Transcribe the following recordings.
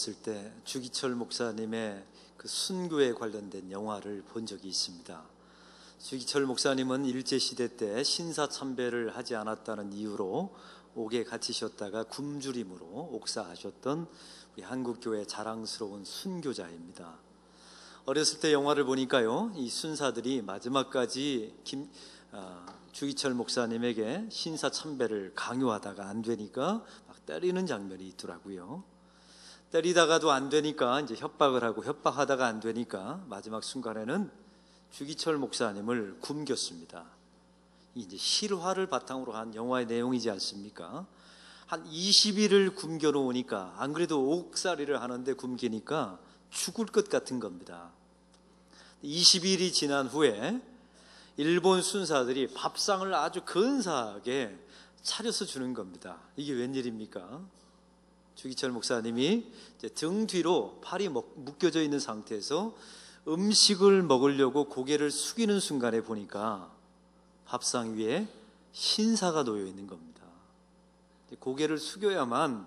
어렸을 때 주기철 목사님의 그 순교에 관련된 영화를 본 적이 있습니다. 주기철 목사님은 일제시대 때 신사참배를 하지 않았다는 이유로 옥에 갇히셨다가 굶주림으로 옥사하셨던 우리 한국교회 자랑스러운 순교자입니다. 어렸을 때 영화를 보니까요, 이 순사들이 마지막까지 주기철 목사님에게 신사참배를 강요하다가 안 되니까 막 때리는 장면이 있더라고요. 때리다가도 안 되니까 이제 협박을 하고, 협박하다가 안 되니까 마지막 순간에는 주기철 목사님을 굶겼습니다. 이제 실화를 바탕으로 한 영화의 내용이지 않습니까? 한 20일을 굶겨 놓으니까, 안 그래도 옥살이를 하는데 굶기니까 죽을 것 같은 겁니다. 20일이 지난 후에 일본 순사들이 밥상을 아주 근사하게 차려서 주는 겁니다. 이게 웬일입니까? 주기철 목사님이 이제 등 뒤로 팔이 묶여져 있는 상태에서 음식을 먹으려고 고개를 숙이는 순간에 보니까 밥상 위에 신사가 놓여 있는 겁니다. 고개를 숙여야만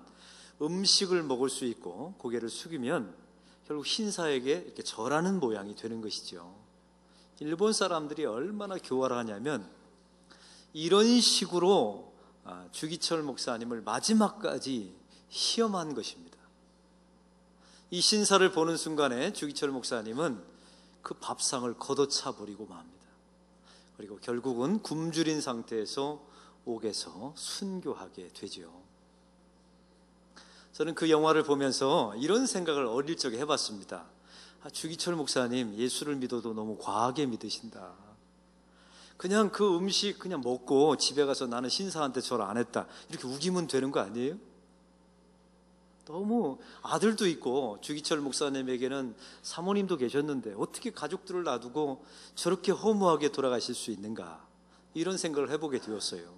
음식을 먹을 수 있고, 고개를 숙이면 결국 신사에게 이렇게 절하는 모양이 되는 것이죠. 일본 사람들이 얼마나 교활하냐면 이런 식으로 주기철 목사님을 마지막까지 시험한 것입니다. 이 신사를 보는 순간에 주기철 목사님은 그 밥상을 걷어차 버리고 맙니다. 그리고 결국은 굶주린 상태에서 옥에서 순교하게 되죠. 저는 그 영화를 보면서 이런 생각을 어릴 적에 해봤습니다. 주기철 목사님, 예수를 믿어도 너무 과하게 믿으신다. 그냥 그 음식 그냥 먹고 집에 가서 나는 신사한테 절 안 했다, 이렇게 우기면 되는 거 아니에요? 너무, 아들도 있고 주기철 목사님에게는 사모님도 계셨는데 어떻게 가족들을 놔두고 저렇게 허무하게 돌아가실 수 있는가, 이런 생각을 해보게 되었어요.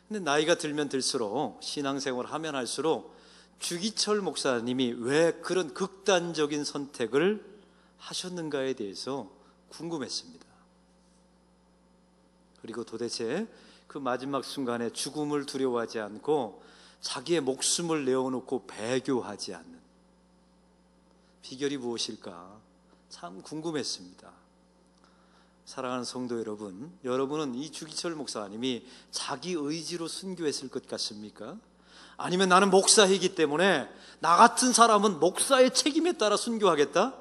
근데 나이가 들면 들수록, 신앙생활을 하면 할수록 주기철 목사님이 왜 그런 극단적인 선택을 하셨는가에 대해서 궁금했습니다. 그리고 도대체 그 마지막 순간에 죽음을 두려워하지 않고 자기의 목숨을 내어놓고 배교하지 않는 비결이 무엇일까 참 궁금했습니다. 사랑하는 성도 여러분, 여러분은 이 주기철 목사님이 자기 의지로 순교했을 것 같습니까? 아니면 나는 목사이기 때문에 나 같은 사람은 목사의 책임에 따라 순교하겠다?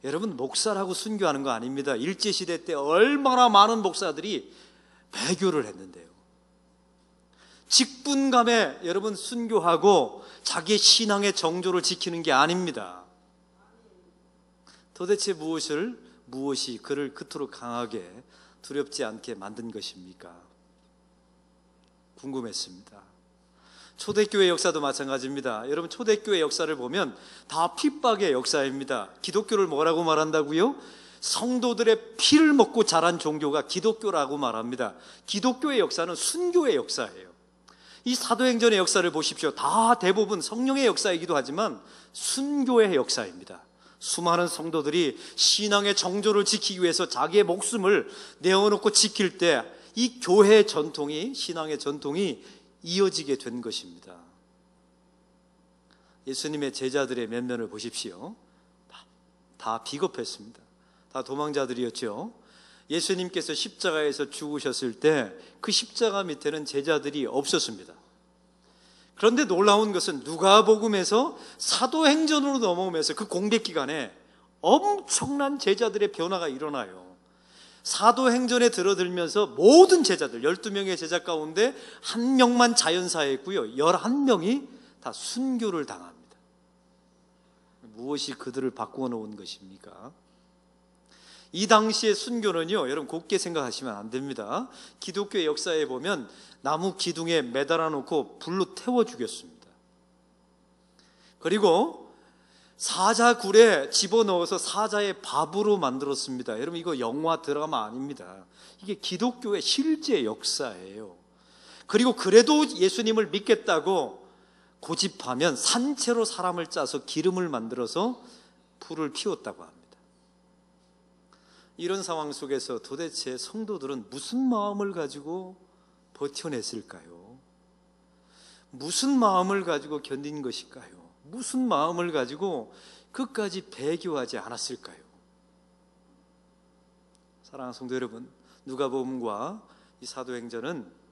여러분, 목사라고 순교하는 거 아닙니다. 일제시대 때 얼마나 많은 목사들이 배교를 했는데요. 직분감에 여러분 순교하고 자기의 신앙의 정조를 지키는 게 아닙니다. 도대체 무엇이 그를 그토록 강하게 두렵지 않게 만든 것입니까? 궁금했습니다. 초대교회 역사도 마찬가지입니다. 여러분, 초대교회 역사를 보면 다 핍박의 역사입니다. 기독교를 뭐라고 말한다고요? 성도들의 피를 먹고 자란 종교가 기독교라고 말합니다. 기독교의 역사는 순교의 역사예요. 이 사도행전의 역사를 보십시오. 다 대부분 성령의 역사이기도 하지만 순교의 역사입니다. 수많은 성도들이 신앙의 정조를 지키기 위해서 자기의 목숨을 내어놓고 지킬 때 이 교회의 전통이, 신앙의 전통이 이어지게 된 것입니다. 예수님의 제자들의 면면을 보십시오. 다 비겁했습니다. 다 도망자들이었죠. 예수님께서 십자가에서 죽으셨을 때 그 십자가 밑에는 제자들이 없었습니다. 그런데 놀라운 것은 누가복음에서 사도행전으로 넘어오면서 그 공백 기간에 엄청난 제자들의 변화가 일어나요. 사도행전에 들어들면서 모든 제자들, 12명의 제자 가운데 1명만 자연사했고요, 11명이 다 순교를 당합니다. 무엇이 그들을 바꾸어 놓은 것입니까? 이 당시의 순교는요, 여러분 곱게 생각하시면 안 됩니다. 기독교의 역사에 보면 나무 기둥에 매달아 놓고 불로 태워 죽였습니다. 그리고 사자굴에 집어넣어서 사자의 밥으로 만들었습니다. 여러분, 이거 영화 드라마 아닙니다. 이게 기독교의 실제 역사예요. 그리고 그래도 예수님을 믿겠다고 고집하면 산채로 사람을 짜서 기름을 만들어서 불을 피웠다고 합니다. 이런 상황 속에서 도대체 성도들은 무슨 마음을 가지고 버텨냈을까요? 무슨 마음을 가지고 견딘 것일까요? 무슨 마음을 가지고 끝까지 배교하지 않았을까요? 사랑하는 성도 여러분, 누가복음과 이 사도행전은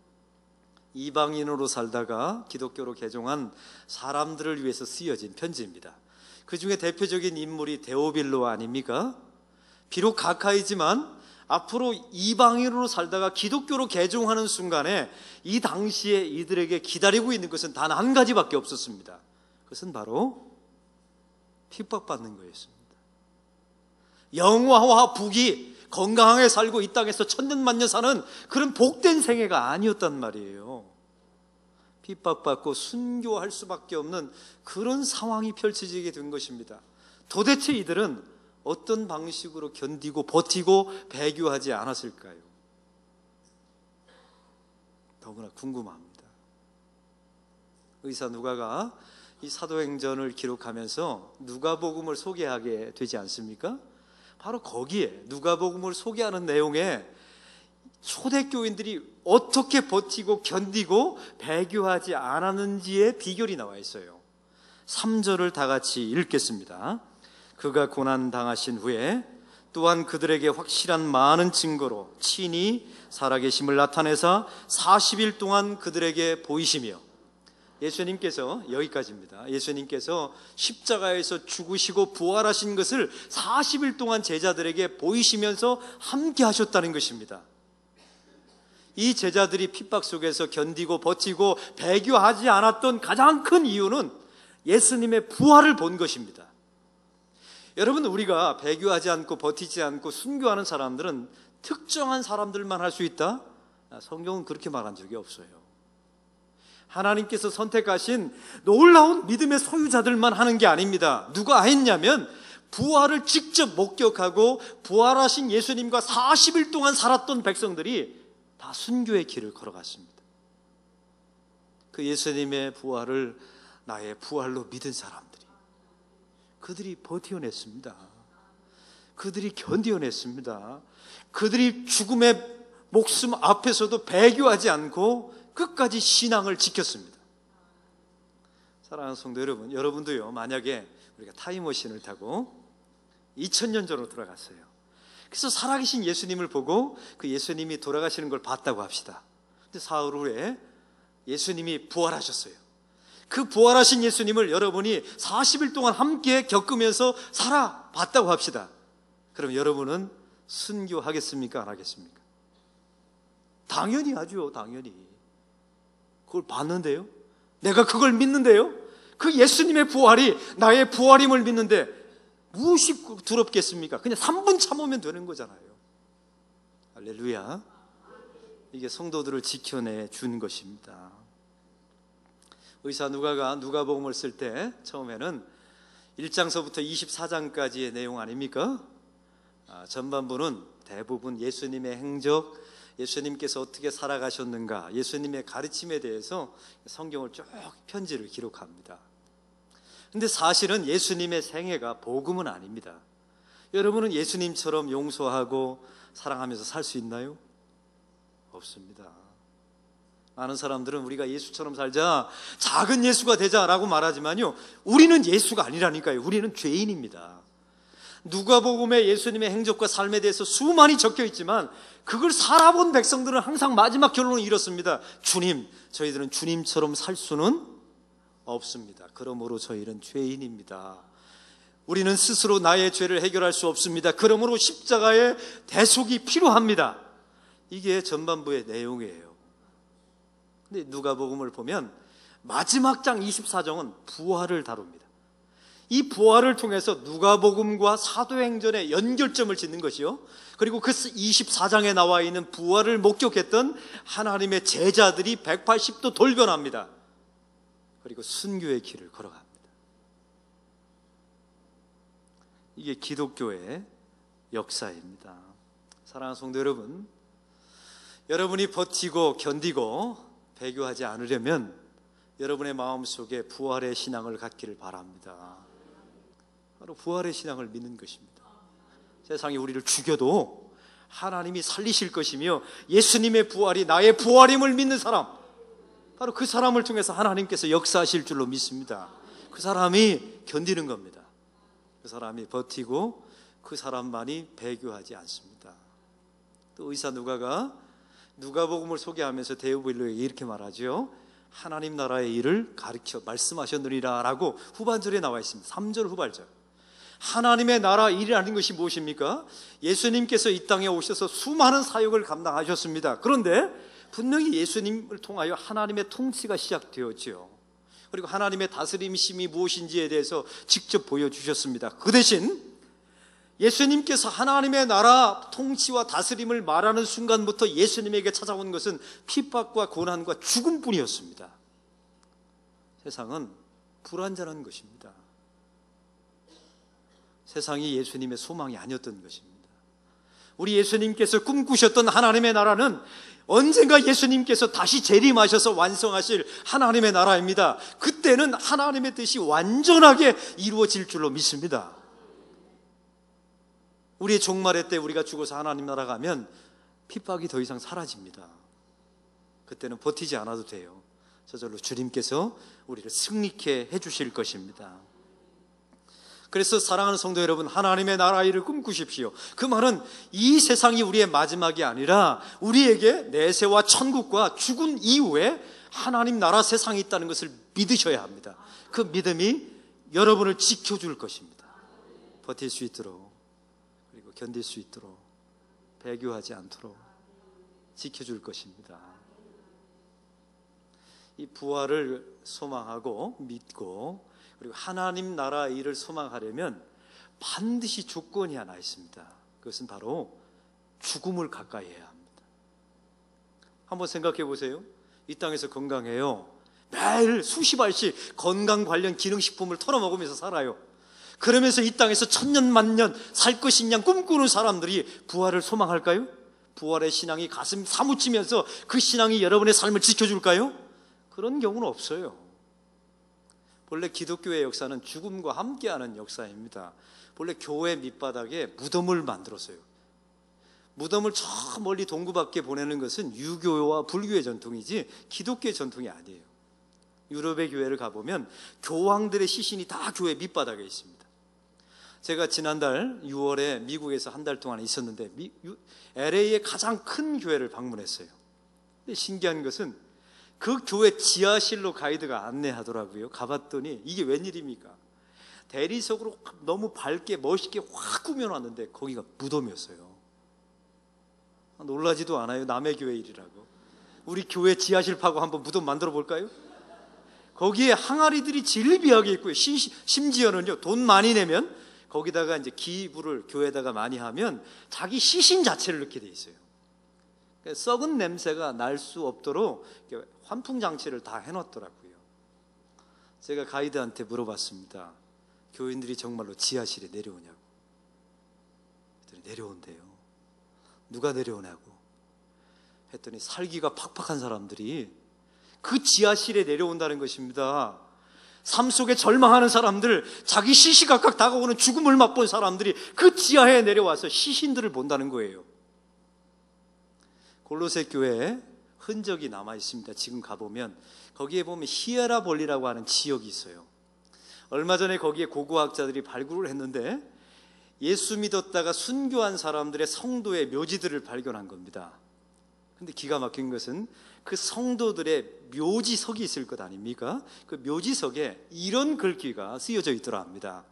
이방인으로 살다가 기독교로 개종한 사람들을 위해서 쓰여진 편지입니다. 그 중에 대표적인 인물이 데오빌로 아닙니까? 비록 각하이지만 앞으로 이방인으로 살다가 기독교로 개종하는 순간에 이 당시에 이들에게 기다리고 있는 것은 단 한 가지밖에 없었습니다. 그것은 바로 핍박받는 거였습니다. 영화와 북이 건강하게 살고 이 땅에서 천년만년 사는 그런 복된 생애가 아니었단 말이에요. 핍박받고 순교할 수밖에 없는 그런 상황이 펼쳐지게 된 것입니다. 도대체 이들은 어떤 방식으로 견디고 버티고 배교하지 않았을까요? 너무나 궁금합니다. 의사 누가가 이 사도행전을 기록하면서 누가복음을 소개하게 되지 않습니까? 바로 거기에 누가복음을 소개하는 내용에 초대교인들이 어떻게 버티고 견디고 배교하지 않았는지의 비결이 나와 있어요. 3절을 다 같이 읽겠습니다. 그가 고난당하신 후에 또한 그들에게 확실한 많은 증거로 친히 살아계심을 나타내사 40일 동안 그들에게 보이시며, 예수님께서 여기까지입니다. 예수님께서 십자가에서 죽으시고 부활하신 것을 40일 동안 제자들에게 보이시면서 함께 하셨다는 것입니다. 이 제자들이 핍박 속에서 견디고 버티고 배교하지 않았던 가장 큰 이유는 예수님의 부활을 본 것입니다. 여러분, 우리가 배교하지 않고 버티지 않고 순교하는 사람들은 특정한 사람들만 할 수 있다? 성경은 그렇게 말한 적이 없어요. 하나님께서 선택하신 놀라운 믿음의 소유자들만 하는 게 아닙니다. 누가 했냐면 부활을 직접 목격하고 부활하신 예수님과 40일 동안 살았던 백성들이 다 순교의 길을 걸어갔습니다. 그 예수님의 부활을 나의 부활로 믿은 사람들이, 그들이 버텨냈습니다. 그들이 견뎌냈습니다. 그들이 죽음의 목숨 앞에서도 배교하지 않고 끝까지 신앙을 지켰습니다. 사랑하는 성도 여러분, 여러분도요, 만약에 우리가 타임머신을 타고 2000년 전으로 돌아갔어요. 그래서 살아계신 예수님을 보고 그 예수님이 돌아가시는 걸 봤다고 합시다. 근데 사흘 후에 예수님이 부활하셨어요. 그 부활하신 예수님을 여러분이 40일 동안 함께 겪으면서 살아봤다고 합시다. 그럼 여러분은 순교하겠습니까? 안 하겠습니까? 당연히 하죠. 당연히. 그걸 봤는데요, 내가 그걸 믿는데요, 그 예수님의 부활이 나의 부활임을 믿는데 무엇이 두렵겠습니까? 그냥 3분 참으면 되는 거잖아요. 할렐루야. 이게 성도들을 지켜내 준 것입니다. 의사 누가가 누가복음을 쓸 때 처음에는 1장서부터 24장까지의 내용 아닙니까? 전반부는 대부분 예수님의 행적, 예수님께서 어떻게 살아가셨는가, 예수님의 가르침에 대해서 성경을 쭉 편지를 기록합니다. 근데 사실은 예수님의 생애가 복음은 아닙니다. 여러분은 예수님처럼 용서하고 사랑하면서 살 수 있나요? 없습니다. 많은 사람들은 우리가 예수처럼 살자, 작은 예수가 되자라고 말하지만요, 우리는 예수가 아니라니까요. 우리는 죄인입니다. 누가복음에 예수님의 행적과 삶에 대해서 수많이 적혀 있지만 그걸 살아본 백성들은 항상 마지막 결론을 이뤘습니다. 주님, 저희들은 주님처럼 살 수는 없습니다. 그러므로 저희는 죄인입니다. 우리는 스스로 나의 죄를 해결할 수 없습니다. 그러므로 십자가의 대속이 필요합니다. 이게 전반부의 내용이에요. 근데 누가복음을 보면 마지막 장 24장은 부활을 다룹니다. 이 부활을 통해서 누가복음과 사도행전의 연결점을 짓는 것이요, 그리고 그 24장에 나와 있는 부활을 목격했던 하나님의 제자들이 180도 돌변합니다. 그리고 순교의 길을 걸어갑니다. 이게 기독교의 역사입니다. 사랑하는 성도 여러분, 여러분이 버티고 견디고 배교하지 않으려면 여러분의 마음속에 부활의 신앙을 갖기를 바랍니다. 바로 부활의 신앙을 믿는 것입니다. 세상이 우리를 죽여도 하나님이 살리실 것이며 예수님의 부활이 나의 부활임을 믿는 사람, 바로 그 사람을 통해서 하나님께서 역사하실 줄로 믿습니다. 그 사람이 견디는 겁니다. 그 사람이 버티고 그 사람만이 배교하지 않습니다. 또 의사 누가가 누가복음을 소개하면서 데오빌로에게 이렇게 말하죠. 하나님 나라의 일을 가르쳐 말씀하셨느니라 라고 후반절에 나와 있습니다. 3절 후반절. 하나님의 나라 일이라는 것이 무엇입니까? 예수님께서 이 땅에 오셔서 수많은 사역을 감당하셨습니다. 그런데 분명히 예수님을 통하여 하나님의 통치가 시작되었지요. 그리고 하나님의 다스림심이 무엇인지에 대해서 직접 보여주셨습니다. 그 대신 예수님께서 하나님의 나라 통치와 다스림을 말하는 순간부터 예수님에게 찾아온 것은 핍박과 고난과 죽음뿐이었습니다. 세상은 불완전한 것입니다. 세상이 예수님의 소망이 아니었던 것입니다. 우리 예수님께서 꿈꾸셨던 하나님의 나라는 언젠가 예수님께서 다시 재림하셔서 완성하실 하나님의 나라입니다. 그때는 하나님의 뜻이 완전하게 이루어질 줄로 믿습니다. 우리의 종말의 때 우리가 죽어서 하나님 나라 가면 핍박이 더 이상 사라집니다. 그때는 버티지 않아도 돼요. 저절로 주님께서 우리를 승리케 해주실 것입니다. 그래서 사랑하는 성도 여러분, 하나님의 나라 일을 꿈꾸십시오. 그 말은 이 세상이 우리의 마지막이 아니라 우리에게 내세와 천국과 죽은 이후에 하나님 나라 세상이 있다는 것을 믿으셔야 합니다. 그 믿음이 여러분을 지켜줄 것입니다. 버틸 수 있도록, 그리고 견딜 수 있도록, 배교하지 않도록 지켜줄 것입니다. 이 부활을 소망하고 믿고 그리고 하나님 나라 일을 소망하려면 반드시 조건이 하나 있습니다. 그것은 바로 죽음을 가까이 해야 합니다. 한번 생각해 보세요. 이 땅에서 건강해요. 매일 수십 알씩 건강 관련 기능식품을 털어먹으면서 살아요. 그러면서 이 땅에서 천년 만년 살 것이냐 꿈꾸는 사람들이 부활을 소망할까요? 부활의 신앙이 가슴 사무치면서 그 신앙이 여러분의 삶을 지켜줄까요? 그런 경우는 없어요. 본래 기독교의 역사는 죽음과 함께하는 역사입니다. 본래 교회 밑바닥에 무덤을 만들었어요. 무덤을 저 멀리 동구 밖에 보내는 것은 유교와 불교의 전통이지 기독교의 전통이 아니에요. 유럽의 교회를 가보면 교황들의 시신이 다 교회 밑바닥에 있습니다. 제가 지난달 6월에 미국에서 한 달 동안 있었는데 LA의 가장 큰 교회를 방문했어요. 근데 신기한 것은 그 교회 지하실로 가이드가 안내하더라고요. 가봤더니 이게 웬일입니까? 대리석으로 너무 밝게 멋있게 확 꾸며놨는데 거기가 무덤이었어요. 놀라지도 않아요. 남의 교회 일이라고. 우리 교회 지하실 파고 한번 무덤 만들어 볼까요? 거기에 항아리들이 질비하게 있고요. 심지어는요, 돈 많이 내면 거기다가 이제 기부를 교회에다가 많이 하면 자기 시신 자체를 넣게 돼 있어요. 썩은 냄새가 날 수 없도록 환풍 장치를 다 해놨더라고요. 제가 가이드한테 물어봤습니다. 교인들이 정말로 지하실에 내려오냐고. 그랬더니 내려온대요. 누가 내려오냐고 했더니 살기가 팍팍한 사람들이 그 지하실에 내려온다는 것입니다. 삶 속에 절망하는 사람들, 자기 시시각각 다가오는 죽음을 맛본 사람들이 그 지하에 내려와서 시신들을 본다는 거예요. 골로새 교회에 흔적이 남아 있습니다. 지금 가보면 거기에 보면 히에라볼리라고 하는 지역이 있어요. 얼마 전에 거기에 고고학자들이 발굴을 했는데 예수 믿었다가 순교한 사람들의 성도의 묘지들을 발견한 겁니다. 근데 기가 막힌 것은 그 성도들의 묘지석이 있을 것 아닙니까? 그 묘지석에 이런 글귀가 쓰여져 있더라 합니다.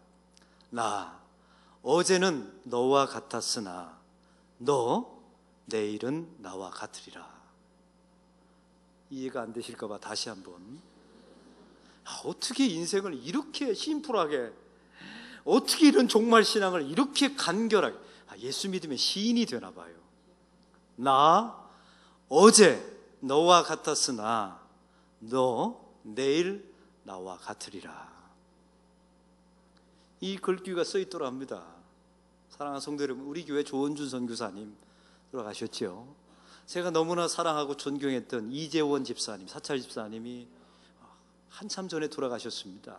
나 어제는 너와 같았으나 너 내일은 나와 같으리라. 이해가 안 되실까 봐 다시 한번. 어떻게 인생을 이렇게 심플하게, 어떻게 이런 종말 신앙을 이렇게 간결하게, 예수 믿으면 시인이 되나 봐요. 나 어제 너와 같았으나 너 내일 나와 같으리라. 이 글귀가 써 있더라 합니다. 사랑하는 성도 여러분, 우리 교회 조원준 선교사님 돌아가셨죠. 제가 너무나 사랑하고 존경했던 이재원 집사님, 사찰 집사님이 한참 전에 돌아가셨습니다.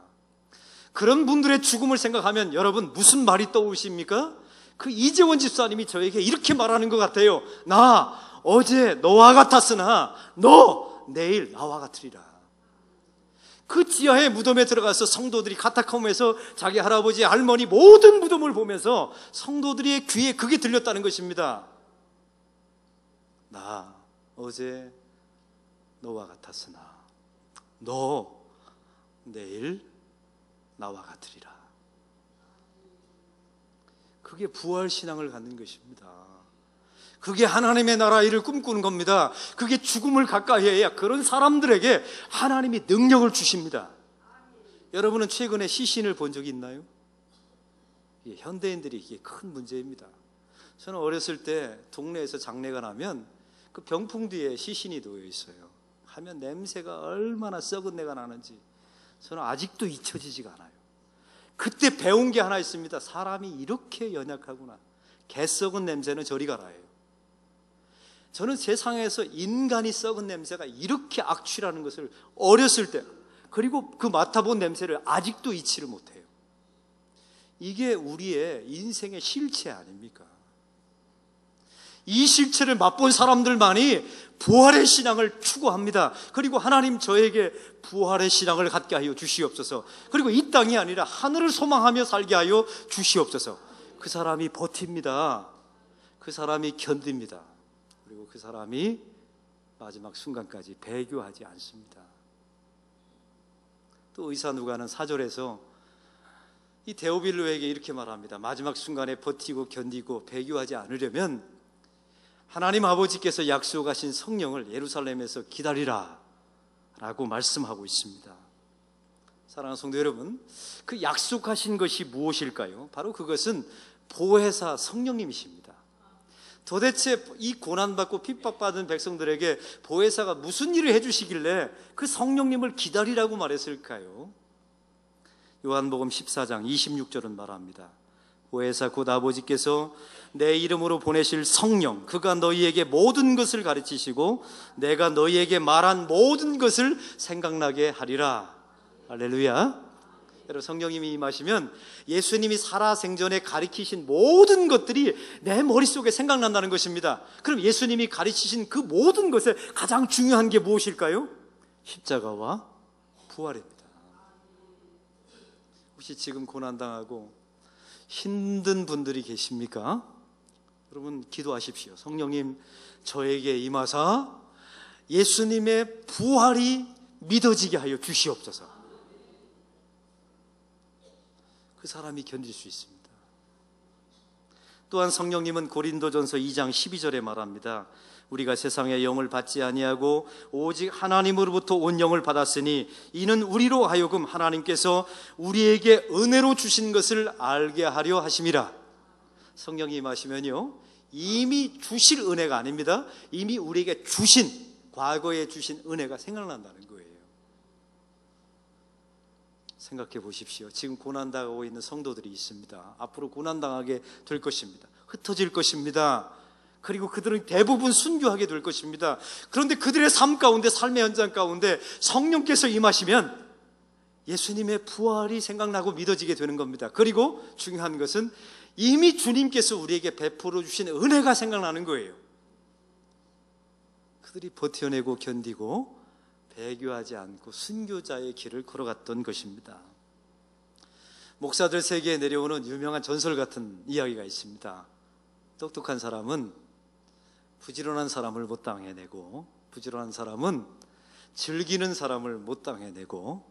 그런 분들의 죽음을 생각하면 여러분 무슨 말이 떠오르십니까? 그 이재원 집사님이 저에게 이렇게 말하는 것 같아요. 나 어제 너와 같았으나 너 내일 나와 같으리라. 그 지하의 무덤에 들어가서 성도들이 카타콤에서 자기 할아버지, 할머니 모든 무덤을 보면서 성도들의 귀에 그게 들렸다는 것입니다. 나 어제 너와 같았으나 너 내일 나와 같으리라. 그게 부활신앙을 갖는 것입니다. 그게 하나님의 나라 일을 꿈꾸는 겁니다. 그게 죽음을 가까이 해야 그런 사람들에게 하나님이 능력을 주십니다. 여러분은 최근에 시신을 본 적이 있나요? 현대인들이 이게 큰 문제입니다. 저는 어렸을 때 동네에서 장례가 나면 그 병풍 뒤에 시신이 놓여 있어요. 하면 냄새가 얼마나 썩은 내가 나는지 저는 아직도 잊혀지지가 않아요. 그때 배운 게 하나 있습니다. 사람이 이렇게 연약하구나. 개 썩은 냄새는 저리 가라예요. 저는 세상에서 인간이 썩은 냄새가 이렇게 악취라는 것을 어렸을 때, 그리고 그 맡아본 냄새를 아직도 잊지를 못해요. 이게 우리의 인생의 실체 아닙니까? 이 실체를 맛본 사람들만이 부활의 신앙을 추구합니다. 그리고 하나님 저에게 부활의 신앙을 갖게 하여 주시옵소서. 그리고 이 땅이 아니라 하늘을 소망하며 살게 하여 주시옵소서. 그 사람이 버팁니다. 그 사람이 견딥니다. 그리고 그 사람이 마지막 순간까지 배교하지 않습니다. 또 의사 누가는 4절에서 이 데오빌로에게 이렇게 말합니다. 마지막 순간에 버티고 견디고 배교하지 않으려면 하나님 아버지께서 약속하신 성령을 예루살렘에서 기다리라 라고 말씀하고 있습니다. 사랑하는 성도 여러분, 그 약속하신 것이 무엇일까요? 바로 그것은 보혜사 성령님이십니다. 도대체 이 고난받고 핍박받은 백성들에게 보혜사가 무슨 일을 해주시길래 그 성령님을 기다리라고 말했을까요? 요한복음 14장 26절은 말합니다. 보혜사 곧 아버지께서 내 이름으로 보내실 성령, 그가 너희에게 모든 것을 가르치시고 내가 너희에게 말한 모든 것을 생각나게 하리라. 할렐루야. 여러분, 성령님이 임하시면 예수님이 살아생전에 가르치신 모든 것들이 내 머릿속에 생각난다는 것입니다. 그럼 예수님이 가르치신 그 모든 것에 가장 중요한 게 무엇일까요? 십자가와 부활입니다. 혹시 지금 고난당하고 힘든 분들이 계십니까? 여러분 기도하십시오. 성령님 저에게 임하사 예수님의 부활이 믿어지게 하여 주시옵소서. 그 사람이 견딜 수 있습니다. 또한 성령님은 고린도전서 2장 12절에 말합니다. 우리가 세상의 영을 받지 아니하고 오직 하나님으로부터 온 영을 받았으니 이는 우리로 하여금 하나님께서 우리에게 은혜로 주신 것을 알게 하려 하심이라. 성령이 임하시면요, 이미 주실 은혜가 아닙니다. 이미 우리에게 주신, 과거에 주신 은혜가 생각난다는 거예요. 생각해 보십시오. 지금 고난당하고 있는 성도들이 있습니다. 앞으로 고난당하게 될 것입니다. 흩어질 것입니다. 그리고 그들은 대부분 순교하게 될 것입니다. 그런데 그들의 삶 가운데, 삶의 현장 가운데 성령께서 임하시면 예수님의 부활이 생각나고 믿어지게 되는 겁니다. 그리고 중요한 것은 이미 주님께서 우리에게 베풀어 주신 은혜가 생각나는 거예요. 그들이 버텨내고 견디고 배교하지 않고 순교자의 길을 걸어갔던 것입니다. 목사들 세계에 내려오는 유명한 전설 같은 이야기가 있습니다. 똑똑한 사람은 부지런한 사람을 못 당해내고, 부지런한 사람은 즐기는 사람을 못 당해내고,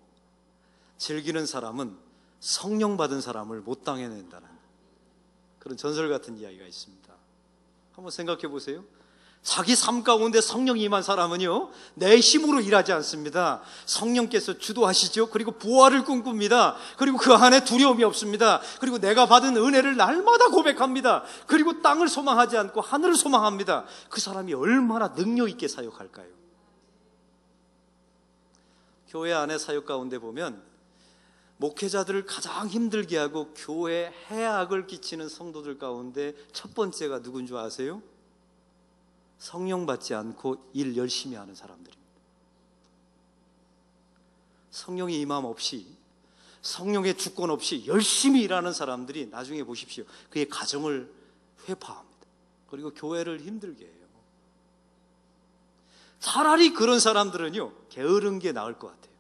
즐기는 사람은 성령 받은 사람을 못 당해낸다는 그런 전설 같은 이야기가 있습니다. 한번 생각해 보세요. 자기 삶 가운데 성령이 임한 사람은요, 내 힘으로 일하지 않습니다. 성령께서 주도하시죠. 그리고 부활을 꿈꿉니다. 그리고 그 안에 두려움이 없습니다. 그리고 내가 받은 은혜를 날마다 고백합니다. 그리고 땅을 소망하지 않고 하늘을 소망합니다. 그 사람이 얼마나 능력 있게 사역할까요? 교회 안에 사역 가운데 보면 목회자들을 가장 힘들게 하고 교회에 해악을 끼치는 성도들 가운데 첫 번째가 누군 줄 아세요? 성령 받지 않고 일 열심히 하는 사람들입니다. 성령의 임함 없이, 성령의 주권 없이 열심히 일하는 사람들이 나중에 보십시오, 그의 가정을 회파합니다. 그리고 교회를 힘들게 해요. 차라리 그런 사람들은요, 게으른 게 나을 것 같아요.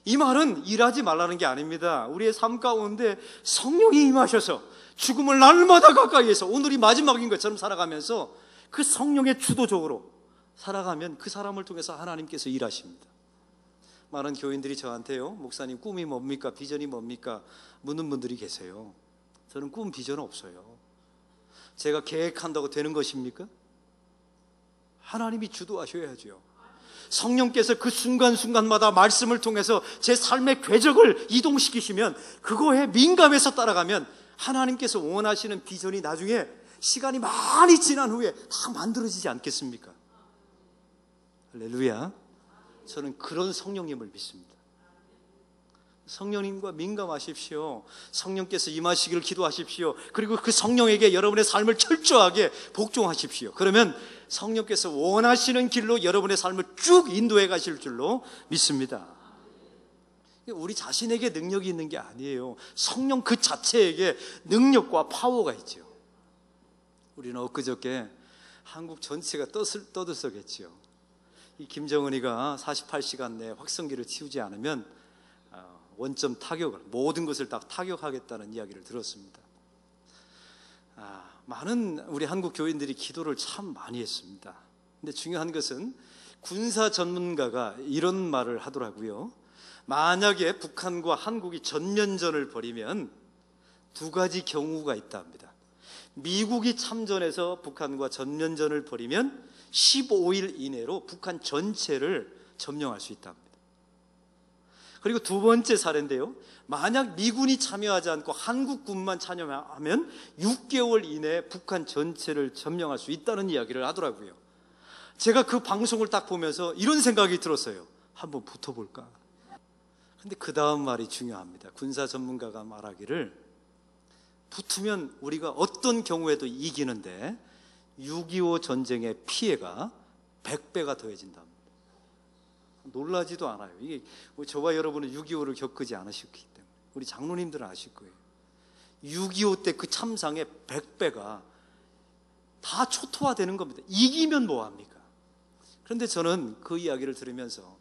이 말은 일하지 말라는 게 아닙니다. 우리의 삶 가운데 성령이 임하셔서 죽음을 날마다 가까이에서 오늘이 마지막인 것처럼 살아가면서 그 성령의 주도적으로 살아가면 그 사람을 통해서 하나님께서 일하십니다. 많은 교인들이 저한테요, 목사님 꿈이 뭡니까? 비전이 뭡니까? 묻는 분들이 계세요. 저는 꿈, 비전 없어요. 제가 계획한다고 되는 것입니까? 하나님이 주도하셔야죠. 성령께서 그 순간순간마다 말씀을 통해서 제 삶의 궤적을 이동시키시면, 그거에 민감해서 따라가면 하나님께서 원하시는 비전이 나중에 시간이 많이 지난 후에 다 만들어지지 않겠습니까? 할렐루야. 저는 그런 성령님을 믿습니다. 성령님과 민감하십시오. 성령께서 임하시기를 기도하십시오. 그리고 그 성령에게 여러분의 삶을 철저하게 복종하십시오. 그러면 성령께서 원하시는 길로 여러분의 삶을 쭉 인도해 가실 줄로 믿습니다. 우리 자신에게 능력이 있는 게 아니에요. 성령 그 자체에게 능력과 파워가 있죠. 우리는 엊그저께 한국 전체가 떠들썩했죠. 이 김정은이가 48시간 내에 확성기를 치우지 않으면 원점 타격을, 모든 것을 다 타격하겠다는 이야기를 들었습니다. 많은 우리 한국 교인들이 기도를 참 많이 했습니다. 근데 중요한 것은 군사 전문가가 이런 말을 하더라고요. 만약에 북한과 한국이 전면전을 벌이면 두 가지 경우가 있다 합니다. 미국이 참전해서 북한과 전면전을 벌이면 15일 이내로 북한 전체를 점령할 수 있다 합니다. 그리고 두 번째 사례인데요, 만약 미군이 참여하지 않고 한국군만 참여하면 6개월 이내에 북한 전체를 점령할 수 있다는 이야기를 하더라고요. 제가 그 방송을 딱 보면서 이런 생각이 들었어요. 한번 붙어볼까? 근데 그 다음 말이 중요합니다. 군사 전문가가 말하기를, 붙으면 우리가 어떤 경우에도 이기는데 6.25 전쟁의 피해가 100배가 더해진다. 놀라지도 않아요. 이게 저와 여러분은 6.25를 겪지 않으셨기 때문에. 우리 장로님들은 아실 거예요. 6.25 때 그 참상의 100배가 다 초토화되는 겁니다. 이기면 뭐합니까? 그런데 저는 그 이야기를 들으면서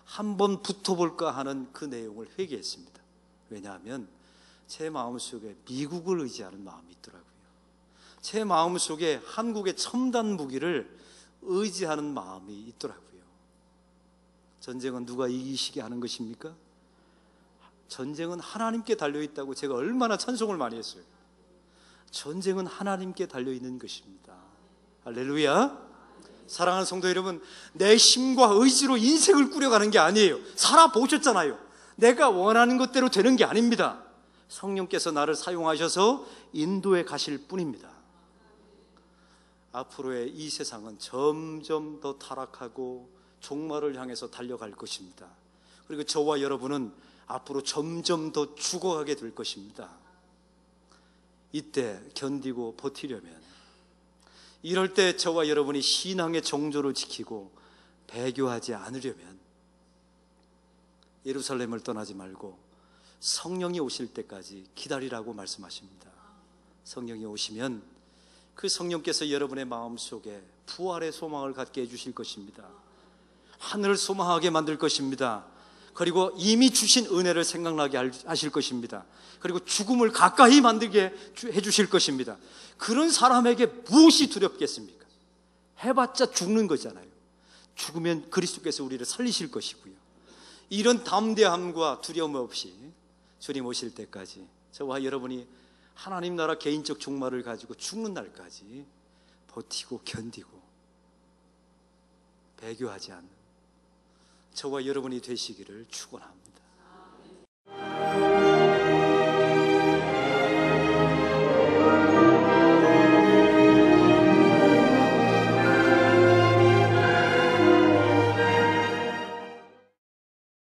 한번 붙어볼까 하는 그 내용을 회개했습니다. 왜냐하면 제 마음속에 미국을 의지하는 마음이 있더라고요. 제 마음속에 한국의 첨단 무기를 의지하는 마음이 있더라고요. 전쟁은 누가 이기시게 하는 것입니까? 전쟁은 하나님께 달려있다고 제가 얼마나 찬송을 많이 했어요. 전쟁은 하나님께 달려있는 것입니다. 할렐루야. 사랑하는 성도 여러분, 내 힘과 의지로 인생을 꾸려가는 게 아니에요. 살아보셨잖아요. 내가 원하는 것대로 되는 게 아닙니다. 성령께서 나를 사용하셔서 인도해 가실 뿐입니다. 앞으로의 이 세상은 점점 더 타락하고 종말을 향해서 달려갈 것입니다. 그리고 저와 여러분은 앞으로 점점 더 죽어가게 될 것입니다. 이때 견디고 버티려면, 이럴 때 저와 여러분이 신앙의 정조를 지키고 배교하지 않으려면 예루살렘을 떠나지 말고 성령이 오실 때까지 기다리라고 말씀하십니다. 성령이 오시면 그 성령께서 여러분의 마음속에 부활의 소망을 갖게 해주실 것입니다. 하늘을 소망하게 만들 것입니다. 그리고 이미 주신 은혜를 생각나게 하실 것입니다. 그리고 죽음을 가까이 만들게 해주실 것입니다. 그런 사람에게 무엇이 두렵겠습니까? 해봤자 죽는 거잖아요. 죽으면 그리스도께서 우리를 살리실 것이고요. 이런 담대함과 두려움 없이 주님 오실 때까지 저와 여러분이 하나님 나라 개인적 종말을 가지고 죽는 날까지 버티고 견디고 배교하지 않는 저와 여러분이 되시기를 축원합니다.